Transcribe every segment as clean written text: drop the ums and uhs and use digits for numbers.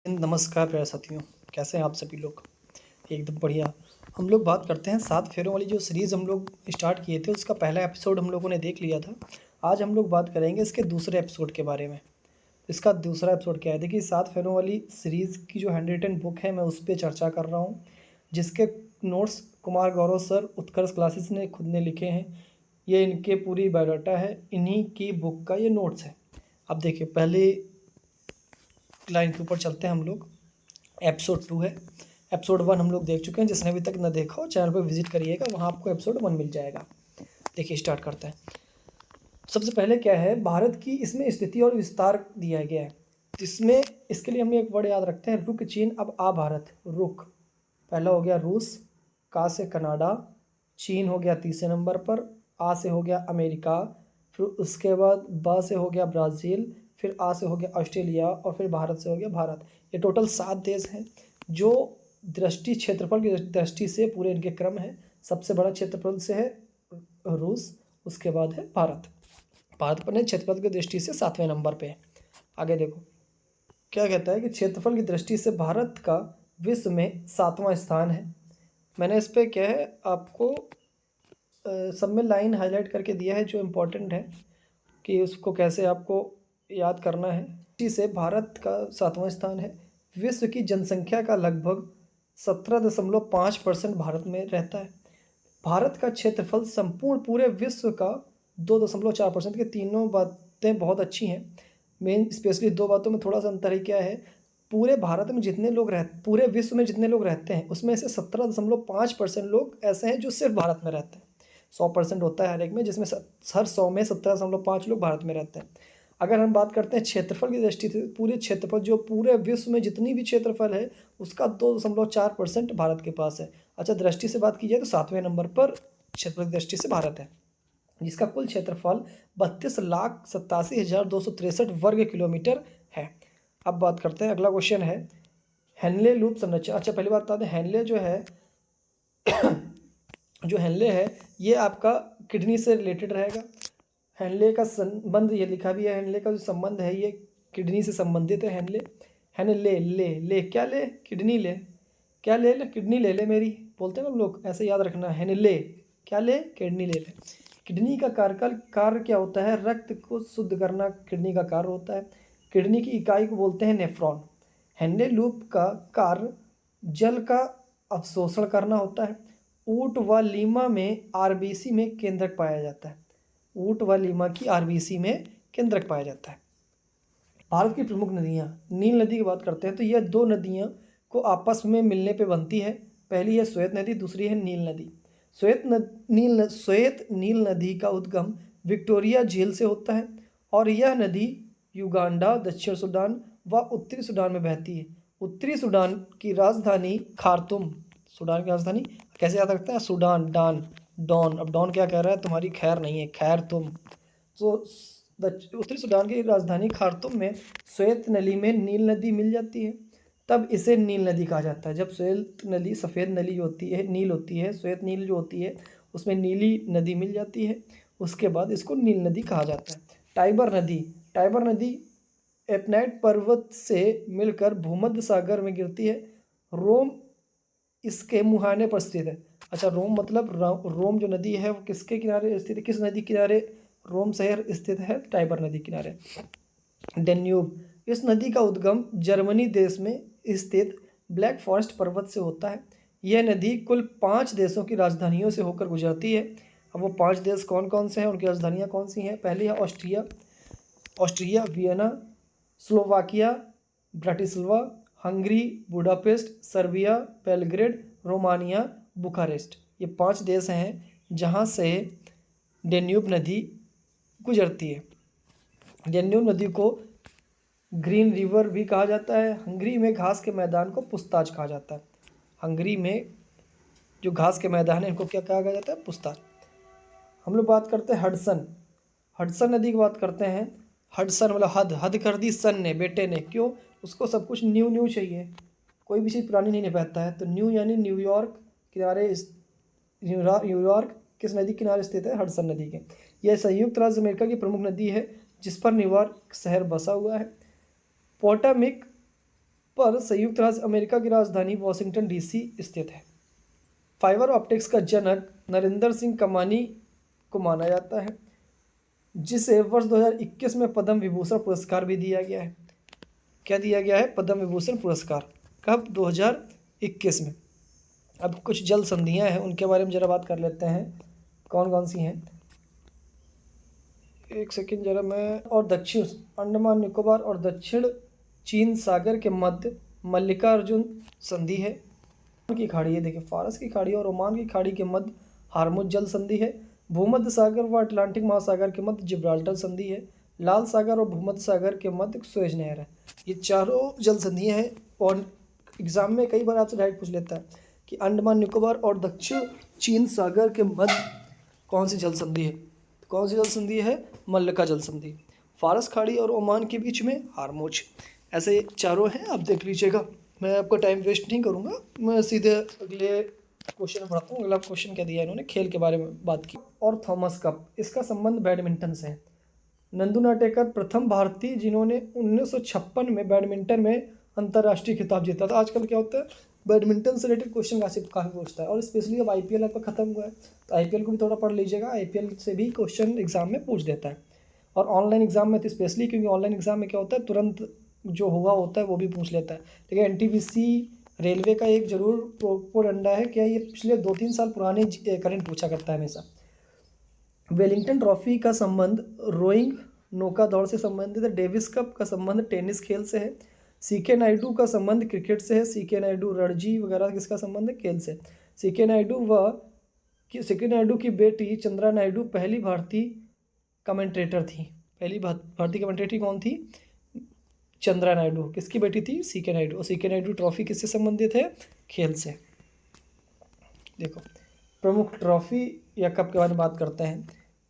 नमस्कार प्यारे साथियों, कैसे हैं आप सभी लोग? एकदम बढ़िया। हम लोग बात करते हैं 7 फेरों वाली जो सीरीज़ हम लोग स्टार्ट किए थे, उसका पहला एपिसोड हम लोगों ने देख लिया था। आज हम लोग बात करेंगे इसके दूसरे एपिसोड के बारे में। इसका दूसरा एपिसोड क्या है? देखिए 7 फेरों वाली सीरीज़ की जो हैंड रिटन बुक है, मैं उस पे चर्चा कर रहा हूँ, जिसके नोट्स कुमार गौरव सर उत्कर्ष क्लासेस ने खुद ने लिखे हैं। ये इनके पूरी बायोडाटा है, इन्हीं की बुक का ये नोट्स है। अब देखिए पहले लाइन के ऊपर चलते हैं हम लोग। एपिसोड 2 है। एपिसोड 1 हम लोग देख चुके हैं, जिसने अभी तक न देखा हो चैनल पर विजिट करिएगा, वहाँ आपको एपिसोड 1 मिल जाएगा। देखिए स्टार्ट करते हैं। सबसे पहले क्या है, भारत की इसमें स्थिति और विस्तार दिया गया है। इसमें इसके लिए हम एक वर्ड याद रखते हैं, रुक चीन अब आ भारत। रुक पहला हो गया रूस, का से कनाडा, चीन हो गया तीसरे नंबर पर, आ से हो गया अमेरिका, फिर उसके बाद बा से हो गया ब्राज़ील, फिर आ से हो गया ऑस्ट्रेलिया और फिर भारत से हो गया भारत। ये टोटल 7 देश हैं जो क्षेत्रफल की दृष्टि से पूरे इनके क्रम है। सबसे बड़ा क्षेत्रफल से है रूस, उसके बाद है भारत। भारत अपने क्षेत्रफल की दृष्टि से 7वें नंबर पे है। आगे देखो क्या कहता है कि क्षेत्रफल की दृष्टि से भारत का विश्व में 7वां स्थान है। मैंने इस पर क्या है आपको सब में लाइन हाईलाइट करके दिया है जो इम्पोर्टेंट है कि उसको कैसे आपको याद करना है। इसी से भारत का 7वां स्थान है। विश्व की जनसंख्या का लगभग 17.5% भारत में रहता है। भारत का क्षेत्रफल संपूर्ण पूरे विश्व का 2.4% के। तीनों बातें बहुत अच्छी हैं। मेन स्पेशली 2 बातों में थोड़ा सा अंतर है। क्या है, पूरे भारत में जितने लोग पूरे विश्व में जितने लोग रहते हैं उसमें से 17.5% लोग ऐसे हैं जो सिर्फ भारत में रहते हैं। 100% होता है हर एक में, जिसमें हर 100 में 17.5 लोग भारत में रहते हैं। अगर हम बात करते हैं क्षेत्रफल की दृष्टि से, पूरे क्षेत्रफल जो पूरे विश्व में जितनी भी क्षेत्रफल है उसका 2.4% भारत के पास है। अच्छा, दृष्टि से बात की जाए तो 7वें नंबर पर क्षेत्रफल की दृष्टि से भारत है, जिसका कुल क्षेत्रफल 32,87,263 वर्ग किलोमीटर है। अब बात करते हैं, अगला क्वेश्चन है हेनले लूप संरचना। अच्छा पहली बात बता दें, हेनले जो हेनले है ये आपका किडनी से रिलेटेड रहेगा। हेनले का संबंध ये लिखा भी है, हेनले का जो संबंध है ये किडनी से संबंधित है। हेनले हेनले ले ले क्या ले, किडनी ले, क्या ले ले, किडनी ले ले मेरी, बोलते हैं ना लोग, ऐसे याद रखना। हेनले क्या ले, किडनी ले ले। किडनी का कार्य क्या होता है? रक्त को शुद्ध करना किडनी का कार्य होता है। किडनी की इकाई को बोलते हैं नेफ्रॉन। हेनले लूप का कार्य जल का अवशोषण करना होता है। ऊंट व लीमा में आरबीसी में केंद्रक पाया जाता है। ऊंट व लीमा की आरबीसी में केंद्रक पाया जाता है। भारत की प्रमुख नदियाँ, नील नदी की बात करते हैं तो यह 2 नदियाँ को आपस में मिलने पे बनती है। पहली है श्वेत नदी, दूसरी है नील नदी। श्वेत नील नदी का उद्गम विक्टोरिया झील से होता है और यह नदी युगांडा, दक्षिण सूडान व उत्तरी सूडान में बहती है। उत्तरी सूडान की राजधानी खार्तूम। सूडान की राजधानी कैसे याद रखते हैं? सूडान, डान, डॉन। अब डॉन क्या कह रहा है? तुम्हारी खैर नहीं है, खैर तुम। तो उत्तरी सूडान की राजधानी खार्तूम में श्वेत नली में नील नदी मिल जाती है, तब इसे नील नदी कहा जाता है। जब श्वेत नली, सफ़ेद नली जो होती है, नील होती है, श्वेत नील जो होती है उसमें नीली नदी मिल जाती है, उसके बाद इसको नील नदी कहा जाता है। टाइबर नदी एपनाइट पर्वत से मिलकर भूमध्य सागर में गिरती है। रोम इसके मुहाने पर स्थित है। अच्छा, रोम मतलब रोम जो नदी है वो किसके किनारे स्थित है? किस नदी किनारे रोम शहर स्थित है? टाइबर नदी किनारे। डेन्यूब, इस नदी का उद्गम जर्मनी देश में स्थित ब्लैक फॉरेस्ट पर्वत से होता है। यह नदी कुल 5 देशों की राजधानियों से होकर गुजरती है। अब वो 5 देश कौन कौन से हैं, उनकी राजधानियाँ कौन सी हैं? पहली है Austria Vienna, Slovakia Bratislava, Hungary Budapest, Serbia Belgrade, Romania Bucharest. ये 5 देश हैं जहाँ से डेन्यूब नदी गुजरती है। डेन्यूब नदी को ग्रीन रिवर भी कहा जाता है। हंगरी में घास के मैदान को पुस्ताज कहा जाता है। हंगरी में जो घास के मैदान है इनको क्या कहा जाता है? पुस्ताज। हम लोग बात करते हैं हडसन नदी की बात करते हैं। हडसन मतलब हद कर दी सन ने, बेटे ने। क्यों? उसको सब कुछ न्यू चाहिए, कोई भी चीज़ पुरानी नहीं निभाता है। तो न्यू यानी न्यूयॉर्क किनारे, न्यूयॉर्क किस नदी किनारे स्थित है? हडसन नदी के। यह संयुक्त राज्य अमेरिका की प्रमुख नदी है जिस पर न्यूयॉर्क शहर बसा हुआ है। पर संयुक्त राज्य अमेरिका की राजधानी वॉशिंगटन डीसी स्थित है। फाइबर ऑप्टिक्स का जनक नरेंद्र सिंह कमानी को माना जाता है, जिसे वर्ष 2021 में पद्म विभूषण पुरस्कार भी दिया गया है। क्या दिया गया है? पद्म विभूषण पुरस्कार। कब? 2021 में। अब कुछ जल संधियां हैं, उनके बारे में जरा बात कर लेते हैं, कौन कौन सी हैं। एक सेकेंड जरा मैं। और दक्षिण अंडमान निकोबार और दक्षिण चीन सागर के मध्य मल्लिकार्जुन संधि है। की खाड़ी है, देखिए फारस की खाड़ी और ओमान की खाड़ी के मध्य हार्मुज जल संधि है। भूमध्य सागर व अटलांटिक महासागर के मध्य जिब्राल्टर संधि है। लाल सागर और भूमध्य सागर के मध्य सुएज नहर है। ये चारों जल संधियाँ हैं। और एग्जाम में कई बार आपसे डायरेक्ट पूछ लेता है कि अंडमान निकोबार और दक्षिण चीन सागर के मध्य कौन सी जल संधि है? कौन सी जल संधि है? मल्लिका जल संधि। फारस खाड़ी और ओमान के बीच में हार्मुज। ऐसे चारों हैं, आप देख लीजिएगा। मैं आपका टाइम वेस्ट नहीं करूंगा, मैं सीधे अगले क्वेश्चन बढ़ाता हूँ। अगला क्वेश्चन क्या दिया इन्होंने? खेल के बारे में बात की। और थॉमस कप, इसका संबंध बैडमिंटन से है। नंदू नाटेकर प्रथम भारतीय जिन्होंने 1956 में बैडमिंटन में अंतर्राष्ट्रीय खिताब जीता था। आजकल क्या होता है, बैडमिंटन से रिलेटेड क्वेश्चन काफ़ी पूछता है, और स्पेशली अब आईपीएल आपका खत्म हुआ है, तो आईपीएल को भी थोड़ा पढ़ लीजिएगा। आईपीएल से भी क्वेश्चन एग्जाम में पूछ देता है, और ऑनलाइन एग्जाम में तो स्पेशली, क्योंकि ऑनलाइन एग्जाम में क्या होता है, तुरंत जो हुआ होता है वो भी पूछ लेता है। लेकिन एनटीपीसी रेलवे का एक जरूर प्रोपोगंडा है, क्या ये पिछले 2-3 साल पुराने करंट पूछा करता है हमेशा। वेलिंगटन ट्रॉफी का संबंध रोइंग नौका दौड़ से संबंधित है। डेविस कप का संबंध टेनिस खेल से है। सीके नायडू का संबंध क्रिकेट से है। सीके नायडू, रणजी वगैरह किसका संबंध है? खेल से। सीके नायडू की बेटी चंद्रा नायडू पहली भारतीय कमेंटेटर थी। पहली भारतीय कमेंटेटर कौन थी? चंद्रा नायडू। किसकी बेटी थी? सीके नायडू। और सीके नायडू ट्रॉफी किससे संबंधित है? खेल से। देखो प्रमुख ट्रॉफी या कप के बारे में बात करते हैं।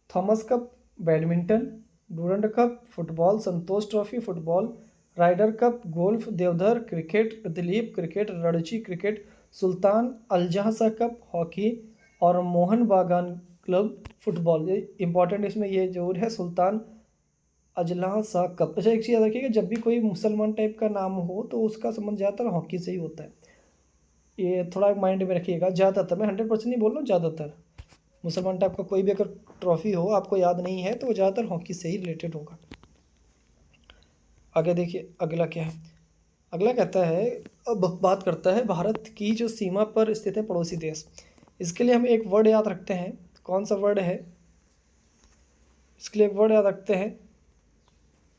Thomas cup badminton, Durand cup football, Santosh trophy football, Ryder cup golf, Deodhar cricket, Duleep cricket, Ranji cricket, Sultan अल्जहसा कप हॉकी, और मोहन बागान क्लब फुटबॉल। ये इंपॉर्टेंट इसमें ये जरूर है, सुल्तान अजलासा कप। अच्छा एक चीज़ याद रखिएगा, जब भी कोई मुसलमान टाइप का नाम हो तो उसका संबंध ज़्यादातर हॉकी से ही होता है। ये थोड़ा माइंड में रखिएगा। ज़्यादातर, मैं 100% नहीं बोल रहा हूँ, ज़्यादातर मुसलमान टाइप का कोई भी अगर ट्रॉफी हो आपको याद नहीं है तो वो ज़्यादातर हॉकी से ही रिलेटेड होगा। आगे देखिए अगला क्या है। अगला कहता है, अब बात करता है भारत की जो सीमा पर स्थित है पड़ोसी देश। इसके लिए हम एक वर्ड याद रखते हैं। कौन सा वर्ड है? इसके लिए एक वर्ड याद रखते हैं,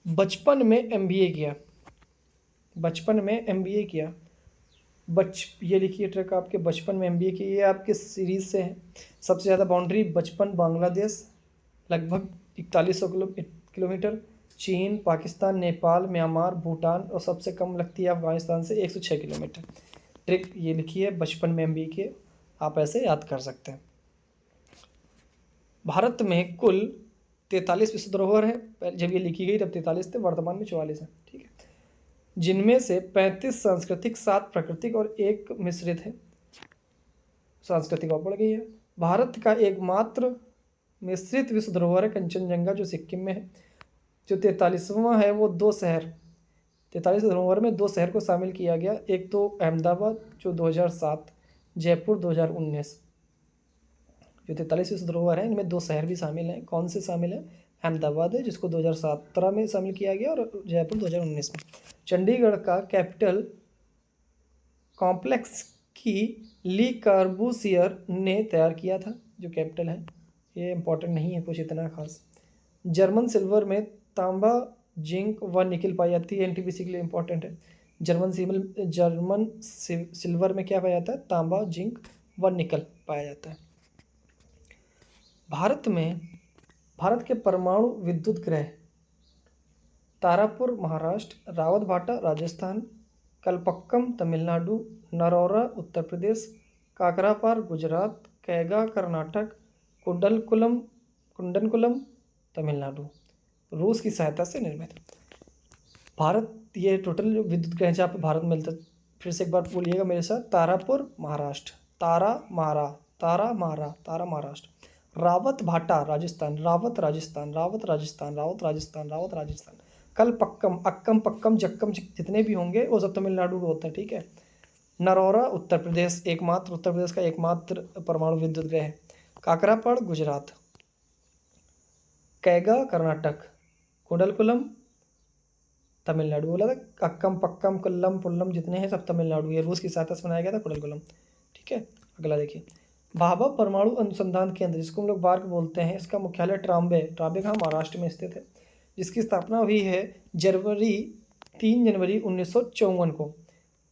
बचपन में एमबीए किया। बचपन में एमबीए किया। ये लिखिए ट्रैक आपके, बचपन में एमबीए की। ये आपके सीरीज से है। सबसे ज़्यादा बाउंड्री बचपन बांग्लादेश लगभग 4100 किलोमीटर, चीन, पाकिस्तान, नेपाल, म्यांमार, भूटान, और सबसे कम लगती है अफगानिस्तान से 106 किलोमीटर। ट्रिक ये लिखिए, बचपन में एमबीए किए, आप ऐसे याद कर सकते हैं। भारत में कुल 43 विश्व धरोहर है। जब ये लिखी गई तब 43 थे, वर्तमान में 44 है। ठीक है, जिनमें से 35 सांस्कृतिक, 7 प्राकृतिक और 1 मिश्रित है। सांस्कृतिक और बढ़ गई है। भारत का एकमात्र मिश्रित विश्व धरोहर है कंचनजंगा, जो सिक्किम में है। जो 43वां है वो 2 शहर, 43 धरोहर में 2 शहर को शामिल किया गया। एक तो अहमदाबाद जो 2007, जयपुर 2019। जो 43 विश्व धरोहर है इनमें 2 शहर भी शामिल हैं। कौन से शामिल हैं? अहमदाबाद है जिसको 2017 में शामिल किया गया, और जयपुर 2019 में। चंडीगढ़ का कैपिटल कॉम्प्लेक्स की ली कार्बूसियर ने तैयार किया था, जो कैपिटल है। ये इंपॉर्टेंट नहीं है कुछ इतना खास। जर्मन सिल्वर में तांबा, जिंक व निकल पाई जाती है। एनटीपीसी के लिए इंपॉर्टेंट है। जर्मन सिल्वर में क्या पाया जाता है? तांबा, जिंक व निकल पाया जाता है। भारत के परमाणु विद्युत गृह तारापुर महाराष्ट्र, रावतभाटा राजस्थान, कलपक्कम तमिलनाडु, नरौरा उत्तर प्रदेश, काकरापार गुजरात, कैगा कर्नाटक, कुंडनकुलम तमिलनाडु रूस की सहायता से निर्मित। भारत, ये टोटल जो विद्युत गृह जहाँ पे भारत मिलता है, फिर से एक बार बोलिएगा मेरे साथ, तारापुर महाराष्ट्र, तारा महाराष्ट्र, रावतभाटा राजस्थान, रावत राजस्थान, कलपक्कम, अक्कम पक्कम जक्कम जितने भी होंगे वो सब तमिलनाडु के होते हैं, ठीक है। नरौरा उत्तर प्रदेश, एकमात्र उत्तर प्रदेश का एकमात्र परमाणु विद्युत गृह है। काकरापड़ गुजरात। कैगा कर्नाटक। कुडलकुलम तमिलनाडु। बोला था अक्कम पक्कम कुल्लम पुल्लम जितने हैं सब तमिलनाडु, ये रूस की सहायता से बनाया गया था कुडलकुलम, ठीक है। अगला देखिए, भाभा परमाणु अनुसंधान केंद्र, जिसको हम लोग बार्क बोलते हैं, इसका मुख्यालय ट्राम्बे, ट्राम्बे कहाँ, महाराष्ट्र में स्थित है, जिसकी स्थापना हुई है 3 जनवरी 1954 को।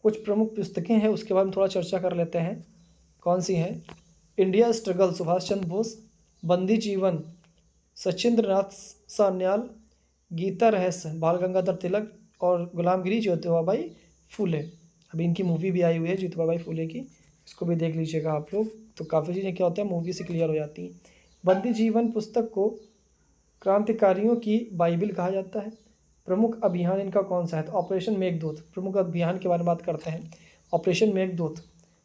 कुछ प्रमुख पुस्तकें हैं, उसके बारे में थोड़ा चर्चा कर लेते हैं। कौन सी हैं? इंडिया स्ट्रगल सुभाष चंद्र बोस, बंदी जीवन सचिंद्र नाथ सान्याल, गीता रहस्य बाल गंगाधर तिलक और गुलामगिरी ज्योतिबा फूले। अभी इनकी मूवी भी आई हुई है ज्योतिबा फूले की, इसको भी देख लीजिएगा आप लोग, तो काफ़ी चीज़ें क्या होता है मूवी से क्लियर हो जाती हैं। बंदी जीवन पुस्तक को क्रांतिकारियों की बाइबिल कहा जाता है। प्रमुख अभियान इनका कौन सा है? तो ऑपरेशन मेघदूत। प्रमुख अभियान के बारे में बात करते हैं। ऑपरेशन मेघदूत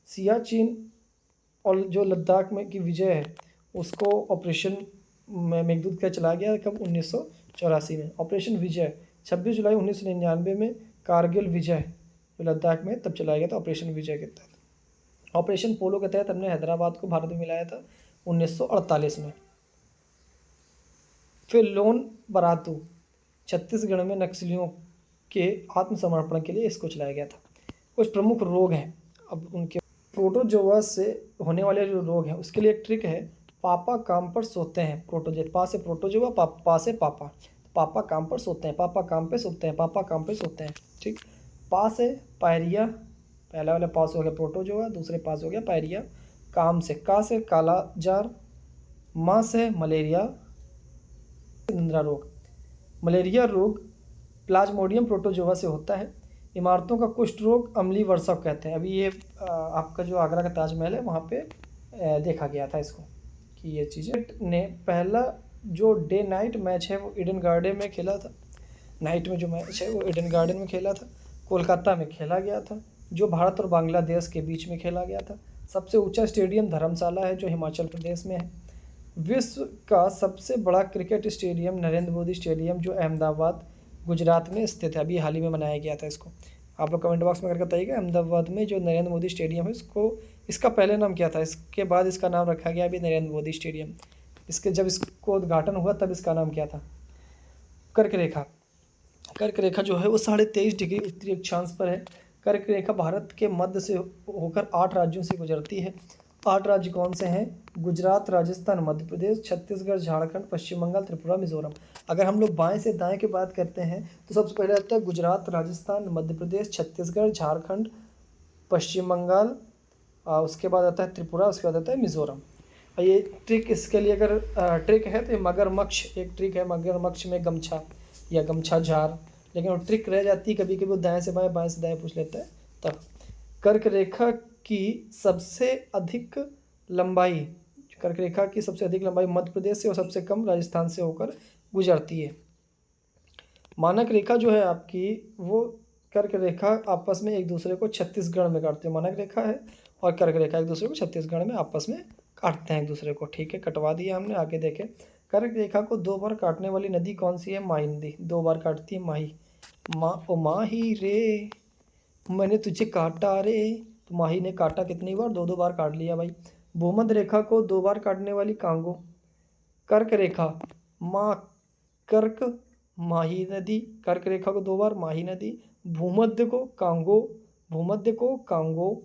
सियाचिन और जो लद्दाख में की विजय है उसको ऑपरेशन मेघदूत का चलाया गया कब? 1984 में। ऑपरेशन विजय 26 जुलाई 1999 में कारगिल विजय जो लद्दाख में तब चलाया गया था ऑपरेशन विजय के तहत। ऑपरेशन पोलो के तहत हमने हैदराबाद को भारत में मिलाया था 1948 में। फिर लोन बरातू छत्तीसगढ़ में नक्सलियों के आत्मसमर्पण के लिए इसको चलाया गया था। कुछ प्रमुख रोग हैं, अब उनके प्रोटोजोआ से होने वाले जो रोग हैं उसके लिए एक ट्रिक है, पापा काम पर सोते हैं। प्रोटोजो पा से प्रोटोजोआ, पा से पापा, पापा काम पर सोते हैं, पापा काम पे सोते हैं, पापा काम पे सोते हैं, ठीक। पा से पायरिया, पहला वाला पास हो गया प्रोटोजोआ, दूसरे पास हो गया पायरिया। काम से का से काला जार, माँ से मलेरिया, निंद्रा रोग। मलेरिया रोग प्लाज्मोडियम प्रोटोजोआ से होता है। इमारतों का कुष्ठ रोग अम्लीय वर्षा कहते हैं। अभी ये आपका जो आगरा का ताजमहल है वहाँ पे देखा गया था इसको कि ये चीज़ें ने पहला जो डे नाइट मैच है वो ईडन गार्डन में खेला था। नाइट में जो मैच है वो ईडन गार्डन में खेला था, कोलकाता में खेला गया था, जो भारत और बांग्लादेश के बीच में खेला गया था। सबसे ऊंचा स्टेडियम धर्मशाला है जो हिमाचल प्रदेश में है। विश्व का सबसे बड़ा cricket stadium Narendra Modi stadium जो अहमदाबाद गुजरात में स्थित है, अभी हाल ही में बनाया गया था इसको। आप लोग कमेंट बॉक्स में करके बताइएगा अहमदाबाद में जो नरेंद्र मोदी स्टेडियम है इसको, इसका पहले नाम क्या था, इसके बाद इसका नाम रखा गया अभी नरेंद्र मोदी स्टेडियम। इसके जब इसको उद्घाटन हुआ तब इसका नाम क्या था? कर्क रेखा। कर्क रेखा जो है वो 23.5 डिग्री उत्तरी अक्षांश पर है। कर्क रेखा भारत के मध्य से होकर 8 राज्यों से गुजरती है। 8 राज्य कौन से हैं? गुजरात, राजस्थान, मध्य प्रदेश, छत्तीसगढ़, झारखंड, पश्चिम बंगाल, त्रिपुरा, मिजोरम। अगर हम लोग बाएं से दाएं की बात करते हैं तो सबसे पहले आता है गुजरात, राजस्थान, मध्य प्रदेश, छत्तीसगढ़, झारखंड, पश्चिम बंगाल, उसके बाद आता है त्रिपुरा, उसके बाद आता है मिजोरम। और ये ट्रिक इसके लिए अगर ट्रिक है तो ये मगरमच्छ एक ट्रिक है, मगरमच्छ में गमछा या गमछा झार, लेकिन वो ट्रिक रह जाती है कभी कभी वो दाएँ से दाएँ पूछ लेता है तब। कर्क रेखा की सबसे अधिक लंबाई, कर्क रेखा की सबसे अधिक लंबाई मध्य प्रदेश से और सबसे कम राजस्थान से होकर गुजरती है। मानक रेखा जो है आपकी वो कर्क रेखा आपस में एक दूसरे को छत्तीसगढ़ में काटते हैं। मानक रेखा है और कर्क रेखा एक दूसरे को छत्तीसगढ़ में आपस में काटते हैं एक दूसरे को, ठीक है। कटवा दिया हमने, आगे देखें। कर्क रेखा को 2 बार काटने वाली नदी कौन सी है? माही नदी 2 बार काटती है माही। माही रे मैंने तुझे काटा रे, तो माही ने काटा कितनी बार? 2 बार काट लिया भाई। भूमध्य रेखा को 2 बार काटने वाली कांगो। कर्क रेखा माँ कर्क माही नदी, कर्क रेखा को 2 बार माही नदी। भूमध्य को कांगो, भूमध्य को कांगो।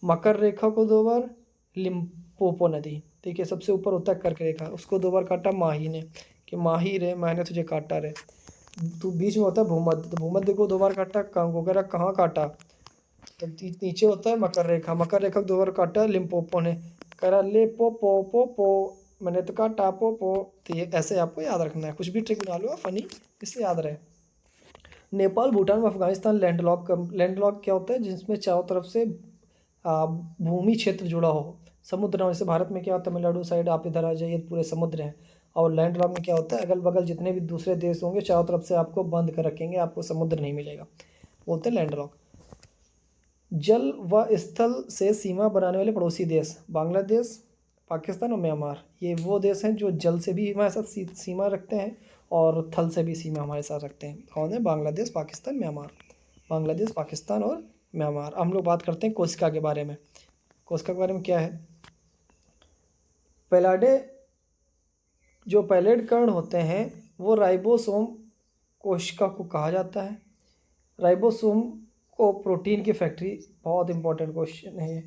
मकर रेखा को 2 बार लिम्पोपो नदी, ठीक है। सबसे ऊपर होता है कर्क रेखा, उसको 2 बार काटा माही ने कि माही रे मैंने तुझे काटा रे। तो बीच में होता है भूमध्य, तो भूमध्य को 2 बार काटा कांगो, कह रहा कहाँ काटा? तो नीचे होता है मकर रेखा, मकर रेखा को 2 बार काटा लिम्पोपो ने, कह रहा ले पो पो पो पो मैंने तो काटा पो पो। तो ये ऐसे आपको याद रखना है, कुछ भी ट्रिक बना लो फनी, इससे याद रहे। नेपाल, भूटान और अफगानिस्तान लैंडलॉक क्या होता है? जिसमें चारों तरफ से भूमि क्षेत्र जुड़ा हो, समुद्र ना हो। जैसे भारत में क्या होता है, तमिलनाडु साइड आप इधर आ जाइए पूरे समुद्र हैं, और लैंडलॉक में क्या होता है, अगल बगल जितने भी दूसरे देश होंगे चारों तरफ से आपको बंद कर रखेंगे, आपको समुद्र नहीं मिलेगा, बोलते हैं लैंडलॉक। जल व स्थल से सीमा बनाने वाले पड़ोसी देश बांग्लादेश, पाकिस्तान और म्यांमार, ये वो देश हैं जो जल से भी हमारे साथ सीमा रखते हैं और थल से भी सीमा हमारे साथ रखते हैं। कौन है? बांग्लादेश, पाकिस्तान, म्यांमार। बांग्लादेश, पाकिस्तान और म्यांमार। हम लोग बात करते हैं कोशिका के बारे में। कोशिका के बारे में क्या है? पैलाडे जो पैलेट कण होते हैं वो राइबोसोम कोशिका को कहा जाता है। राइबोसोम को प्रोटीन की फैक्ट्री, बहुत इंपॉर्टेंट क्वेश्चन है ये,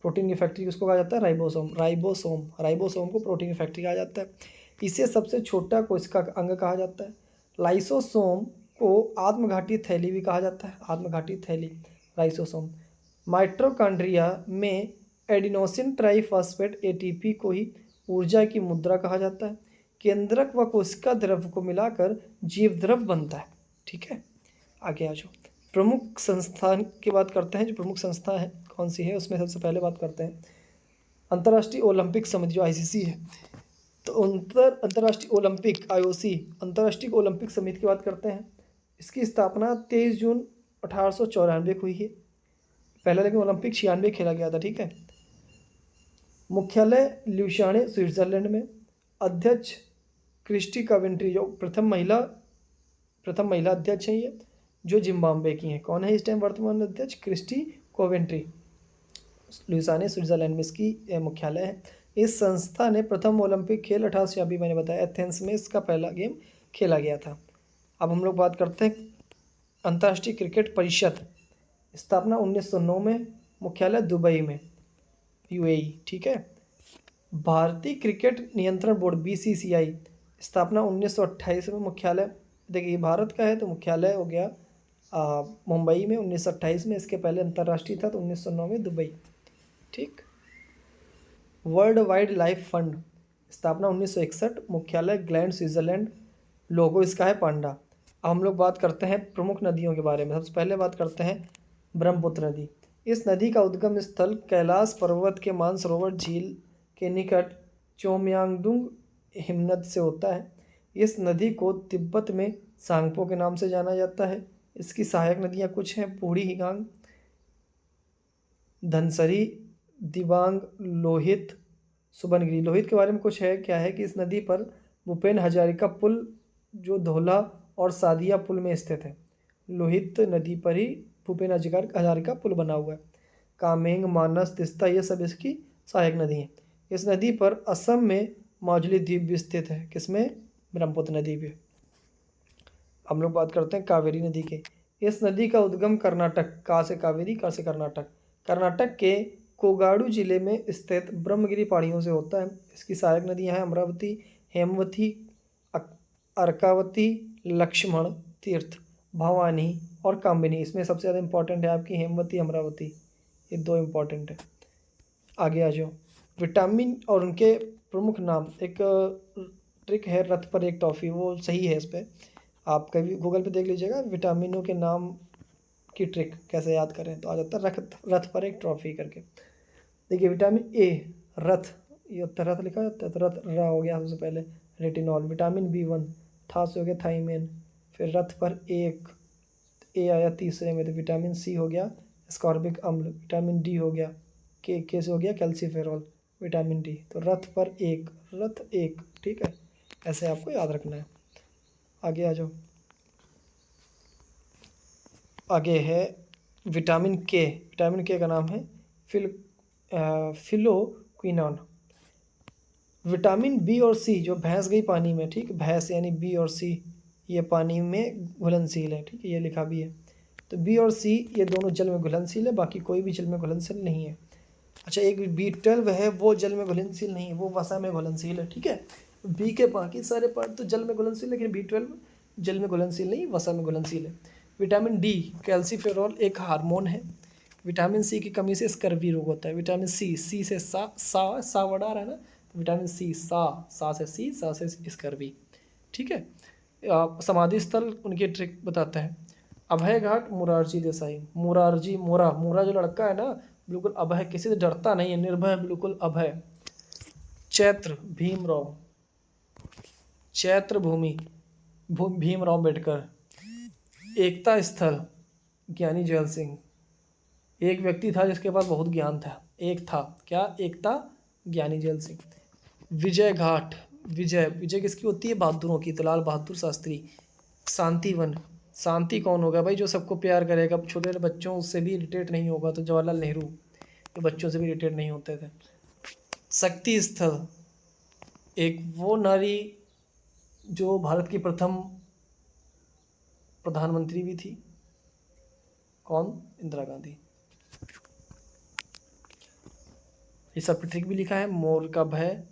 प्रोटीन की फैक्ट्री किसको कहा जाता है? राइबोसोम। राइबोसोम को प्रोटीन की फैक्ट्री कहा जाता है। इसे सबसे छोटा कोशिका का अंग कहा जाता है। लाइसोसोम को आत्मघाती थैली भी कहा जाता है। आत्मघाती थैली, लाइसोसोम। माइटोकॉन्ड्रिया में एडिनोसिन ट्राइफॉस्फेट एटीपी को ही ऊर्जा की मुद्रा कहा जाता है। केंद्रक व कोशिका द्रव को मिलाकर जीव द्रव बनता है। ठीक है, आगे आ जाओ। प्रमुख संस्थान की बात करते हैं। जो प्रमुख संस्था है कौन सी है, उसमें सबसे पहले बात करते हैं अंतर्राष्ट्रीय ओलंपिक समिति, जो आईसीसी है। तो अंतर्राष्ट्रीय ओलंपिक, आईओसी, अंतर्राष्ट्रीय ओलंपिक समिति की बात करते हैं। इसकी स्थापना 23 जून 1894 को हुई है। पहला लेकिन ओलंपिक 96 खेला गया था। ठीक है। मुख्यालय ल्यूशाने, स्विट्जरलैंड में। अध्यक्ष क्रिस्टी कवेंट्री, जो प्रथम महिला अध्यक्ष हैं ये, जो जिम्बाब्वे की हैं। कौन है इस टाइम वर्तमान अध्यक्ष? Christie Coventry. ल्यूसाने, स्विट्जरलैंड में इसकी मुख्यालय है। इस संस्था ने प्रथम ओलंपिक खेल 1896, मैंने बताया, एथेंस में इसका पहला गेम खेला गया था। अब हम लोग बात करते हैं अंतर्राष्ट्रीय क्रिकेट परिषद। स्थापना 1909 में, मुख्यालय दुबई में, यूएई। ठीक है। भारतीय क्रिकेट नियंत्रण बोर्ड, बीसीसीआई, स्थापना 1928 में, मुख्यालय, देखिए भारत का है तो मुख्यालय हो गया मुंबई में 1928 में। इसके पहले अंतर्राष्ट्रीय था तो 1909 में दुबई। ठीक। वर्ल्ड वाइड लाइफ फंड, स्थापना 1961, मुख्यालय ग्लैंड, स्विट्जरलैंड। लोगो इसका है पांडा। अब हम लोग बात करते हैं प्रमुख नदियों के बारे में। सबसे पहले बात करते हैं ब्रह्मपुत्र नदी। इस नदी का उद्गम स्थल कैलाश पर्वत के मानसरोवर झील के निकट चोमयांगडुंग हिमनद से होता है। इस नदी को तिब्बत में सांगपो के नाम से जाना जाता है। इसकी सहायक नदियाँ कुछ हैं: पूड़ी हिगांग, धनसरी, दिबांग, लोहित, सुबनगिरी। लोहित के बारे में कुछ है, क्या है कि इस नदी पर भूपेन हजारिका पुल, जो धौला और सादिया पुल में स्थित है। लोहित नदी पर ही भूपेन हजारिका पुल बना हुआ है। कामेंग, मानस, तिस्ता, ये सब इसकी सहायक नदी हैं। इस नदी पर असम में माजुली द्वीप भी स्थित है। किसमें? ब्रह्मपुत्र नदी पे। हम लोग बात करते हैं कावेरी नदी के। इस नदी का उद्गम कर्नाटक, का से कावेरी, का से कर्नाटक, कर्नाटक के कोगाडू जिले में स्थित ब्रह्मगिरी पहाड़ियों से होता है। इसकी सहायक नदियां हैं अमरावती, हेमवती, अर्कावती, लक्ष्मण तीर्थ, भवानी और कामिनी। इसमें सबसे ज़्यादा इंपॉर्टेंट है आपकी हेमवती, अमरावती, ये दो इंपॉर्टेंट है। आगे आ जाओ। विटामिन और उनके प्रमुख नाम। एक ट्रिक है, रथ पर एक टॉफ़ी, वो सही है। इस पर आप कभी गूगल पे देख लीजिएगा, विटामिनों के नाम की ट्रिक कैसे याद करें, तो आ जाता है रथ पर एक ट्रॉफी करके। देखिए विटामिन ए, रथ, ये होता है, रथ लिखा जाता है तो रथ, रा हो गया सबसे पहले, रेटिनॉल। विटामिन B1, था से हो गया थाइमेन। फिर रथ पर एक, ए आया तीसरे में, तो विटामिन सी हो गया स्कॉर्बिक अम्ल। विटामिन डी हो गया, के से हो गया कैल्सीफेरॉल। विटामिन डी, तो रथ पर एक, रथ एक। ठीक है, ऐसे आपको याद रखना है। आगे आ जाओ। आगे है विटामिन के। विटामिन के का नाम है फिलोक्विनोन। विटामिन बी और सी, जो भैंस गई पानी में, ठीक, भैंस यानी बी और सी, ये पानी में घुलनशील है। ठीक है, ये लिखा भी है। तो बी और सी ये दोनों जल में घुलनशील है, बाकी कोई भी जल में घुलनशील नहीं है। अच्छा, एक B12 है, वो जल में घुलनशील नहीं है, वो वसा में घुलनशील है। ठीक है, बी के बाकी सारे पार्ट तो जल में घुलनशील, लेकिन B12 जल में घुलनशील नहीं, वसा में घुलनशील है। विटामिन डी, कैल्सीफेरॉल एक हार्मोन है। विटामिन सी की कमी से स्कर्वी रोग होता है। विटामिन सी, सी से सा वर्ड आ रहा है ना, तो विटामिन सी, सा से सी, सा से स्कर्वी। ठीक है। समाधि स्थल उनकी ट्रिक बताते हैं। अभय घाट, मुरारजी देसाई। मुरारजी, मोरा जो लड़का है ना, बिल्कुल अभय, किसी से डरता नहीं है, निर्भय, बिल्कुल अभय। चैत्र, भीमराव, चैत्र भूमि, भीमराव अम्बेडकर। एकता स्थल, ज्ञानी जैल सिंह। एक व्यक्ति था जिसके पास बहुत ज्ञान था, एक था क्या? एकता, ज्ञानी जैल सिंह। विजय घाट, विजय, विजय किसकी होती है? बहादुरों की, तो लाल बहादुर शास्त्री। शांतिवन, शांति कौन होगा भाई? जो सबको प्यार करेगा, छोटे छोटे बच्चों से भी इरिटेट नहीं होगा, तो जवाहरलाल नेहरू, ये बच्चों से भी इरिटेट नहीं होते थे। शक्ति स्थल, एक वो नारी जो भारत की प्रथम प्रधानमंत्री भी थी, कौन? इंदिरा गांधी। ये सब ट्रिक भी लिखा है। मोर का भय,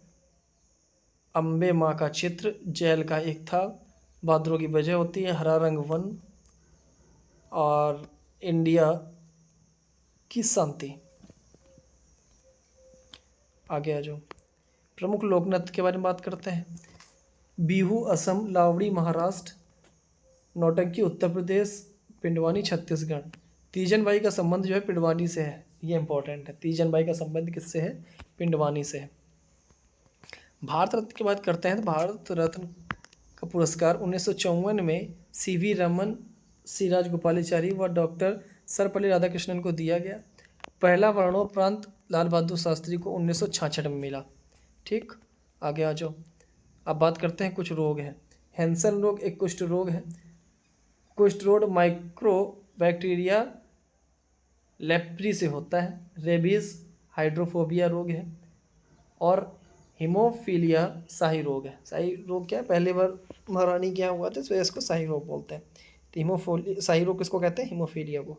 अम्बे माँ का चित्र, जेल का एक था, बहादुरों की वजह होती है, हरा रंग वन, और इंडिया की शांति। आगे आ जाओ। प्रमुख लोक नृत्य के बारे में बात करते हैं। बिहू असम, लावड़ी महाराष्ट्र, नौटंकी उत्तर प्रदेश, पिंडवानी छत्तीसगढ़। तीजन बाई का संबंध जो है पिंडवानी से है, ये इंपॉर्टेंट है। तीजन बाई का संबंध किससे है? पिंडवानी से है। भारत रत्न की बात करते हैं तो भारत रत्न का पुरस्कार 1954 में सीवी रमन, सी राजगोपालाचारी व डॉक्टर सर्वपल्ली राधाकृष्णन को दिया गया। पहला मरणोपरांत लाल बहादुर शास्त्री को 1966 में मिला। ठीक, आगे आ जाओ। अब बात करते हैं कुछ रोग हैं। हैंसन रोग एक कुष्ठ रोग है। कुष्ठ रोग माइक्रो बैक्टीरिया लेप्री से होता है। रेबीज हाइड्रोफोबिया रोग है। और हीमोफीलिया शाही रोग है। शाही रोग क्या है? पहले बार महारानी क्या हुआ था, तो इसको शाही रोग बोलते हैं। तो हीमोफोलिया, शाही रोग किसको कहते हैं? हीमोफीलिया को।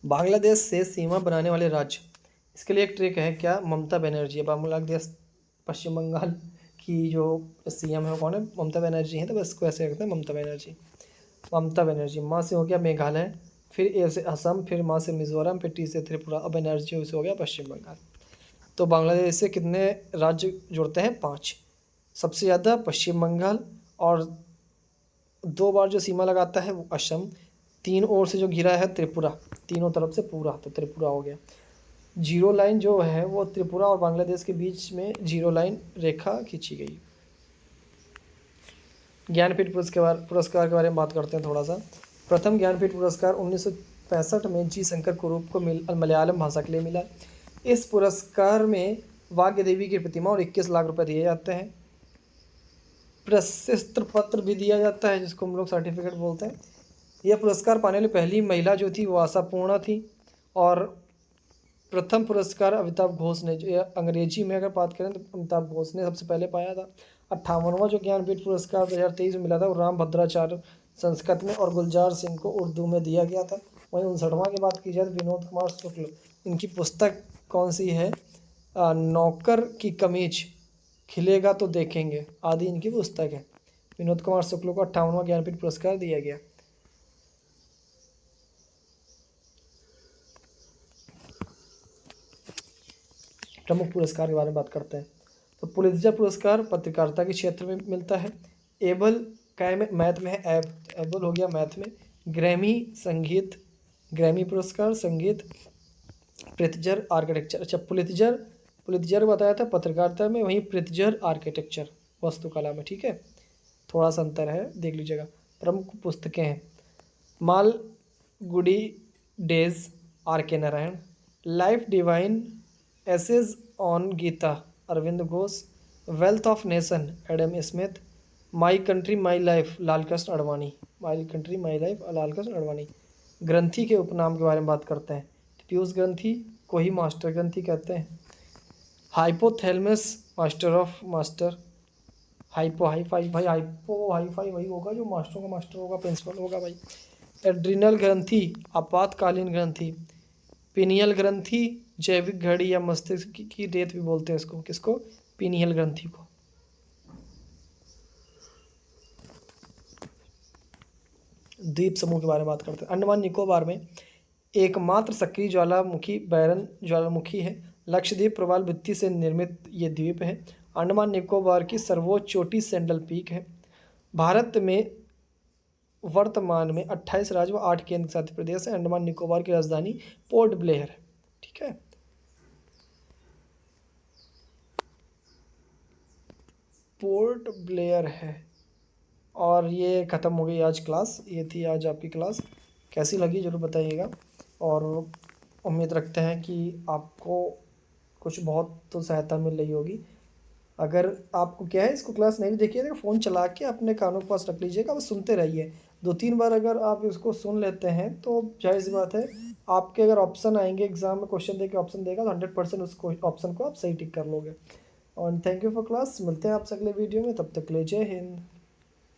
बांग्लादेश से सीमा बनाने वाले राज्य, इसके लिए एक ट्रिक है। क्या? ममता बनर्जी। बांग्लादेश, पश्चिम बंगाल की जो सीएम है वो कौन है? ममता बनर्जी है, तो बस इसको ऐसे रखते हैं, ममता बनर्जी। ममता बनर्जी। माँ से हो गया मेघालय, फिर ए से असम, फिर माँ से मिजोरम, फिर टी से त्रिपुरा, अब बनर्जी से हो गया पश्चिम बंगाल। तो बांग्लादेश से कितने राज्य जुड़ते हैं? 5। सबसे ज़्यादा पश्चिम बंगाल, और 2 बार जो सीमा लगाता है वो असम, 3 ओर से जो घिरा है त्रिपुरा, तीनों तरफ से पूरा, तो त्रिपुरा हो गया। जीरो लाइन जो है वो त्रिपुरा और बांग्लादेश के बीच में जीरो लाइन रेखा खींची गई। ज्ञानपीठ पुरस्कार के बारे में बात करते हैं थोड़ा सा। प्रथम ज्ञानपीठ पुरस्कार 1965 में जी शंकर कुरूप को मलयालम भाषा के लिए मिला। इस पुरस्कार में वाग्य देवी की प्रतिमा और 21 लाख रुपए दिए जाते हैं। प्रशस्त्र पत्र भी दिया जाता है, जिसको हम लोग सर्टिफिकेट बोलते हैं। यह पुरस्कार पाने वाली पहली महिला जो थी वो आशा पूर्णा थी। और प्रथम पुरस्कार अमिताभ घोष ने, जो अंग्रेजी में अगर बात करें तो अमिताभ घोष ने सबसे पहले पाया था। 58वां जो ज्ञानपीठ पुरस्कार 2023 में मिला था वो राम भद्राचार्य संस्कृत में और गुलजार सिंह को उर्दू में दिया गया था। वहीं 59वां की बात की जाए तो विनोद कुमार शुक्ल, इनकी पुस्तक कौन सी है? नौकर की कमीज, खिलेगा तो देखेंगे आदि इनकी पुस्तक है। विनोद कुमार शुक्ल को 58वां ज्ञानपीठ पुरस्कार दिया गया। प्रमुख पुरस्कार के बारे में बात करते हैं तो पुलित्जर पुरस्कार पत्रकारिता के क्षेत्र में मिलता है। एबल क्या में? मैथ में है। एबल हो गया मैथ में। ग्रैमी संगीत, ग्रैमी पुरस्कार संगीत। Pritzker architecture. अच्छा, पुलित्जर बताया था पत्रकारिता में, वहीं प्रित्जर आर्किटेक्चर वास्तुकला में। ठीक है, थोड़ा सा अंतर है, देख लीजिएगा। प्रमुख पुस्तकें हैं। Malgudi days, R K Narayan. Life divine essays on Gita, Aurobindo Ghosh. Wealth of nation, Adam Smith. My country my life, Lal Krishna Advani. My country my life, Lal Krishna Advani. ग्रंथि के उपनाम के बारे में बात करते हैं। पीयूष ग्रंथि को ही मास्टर ग्रंथि कहते हैं। Hypothalamus, master of master. Hypo hi fi भाई, हाइपो हाईफाई वही होगा जो मास्टरों का मास्टर होगा, प्रिंसिपल होगा भाई। एड्रिनल ग्रंथि, आपातकालीन ग्रंथि। पीनियल ग्रंथि, जैविक घड़ी या मस्तिष्क की रेत भी बोलते हैं इसको। किसको? पीनियल ग्रंथि को। द्वीप समूह के बारे में बात करते हैं। अंडमान निकोबार में एकमात्र सक्रिय ज्वालामुखी बैरन ज्वालामुखी है। लक्षद्वीप प्रवाल भित्ति से निर्मित ये द्वीप है। अंडमान निकोबार की सर्वोच्च चोटी सैंडल पीक है। भारत में वर्तमान में 28 राज्य व 8 केंद्र शासित प्रदेश है। अंडमान निकोबार की राजधानी पोर्ट ब्लेयर है। ठीक है, पोर्ट ब्लेयर है। और ये ख़त्म हो गई आज क्लास। ये थी आज आपकी क्लास, कैसी लगी ज़रूर बताइएगा। और उम्मीद रखते हैं कि आपको कुछ बहुत तो सहायता मिल रही होगी। अगर आपको क्या है, इसको क्लास नहीं भी देखिएगा, फ़ोन चला के अपने कानों के पास रख लीजिएगा, बस सुनते रहिए। 2-3 बार अगर आप इसको सुन लेते हैं तो ज़ाहिर-सी बात है, आपके अगर ऑप्शन आएँगे एग्ज़ाम में, क्वेश्चन देके ऑप्शन देगा तो 100% उस ऑप्शन को आप सही टिक कर लोगे। और थैंक यू फॉर क्लास। मिलते हैं आपसे अगले वीडियो में, तब तक के लिए जय हिंद।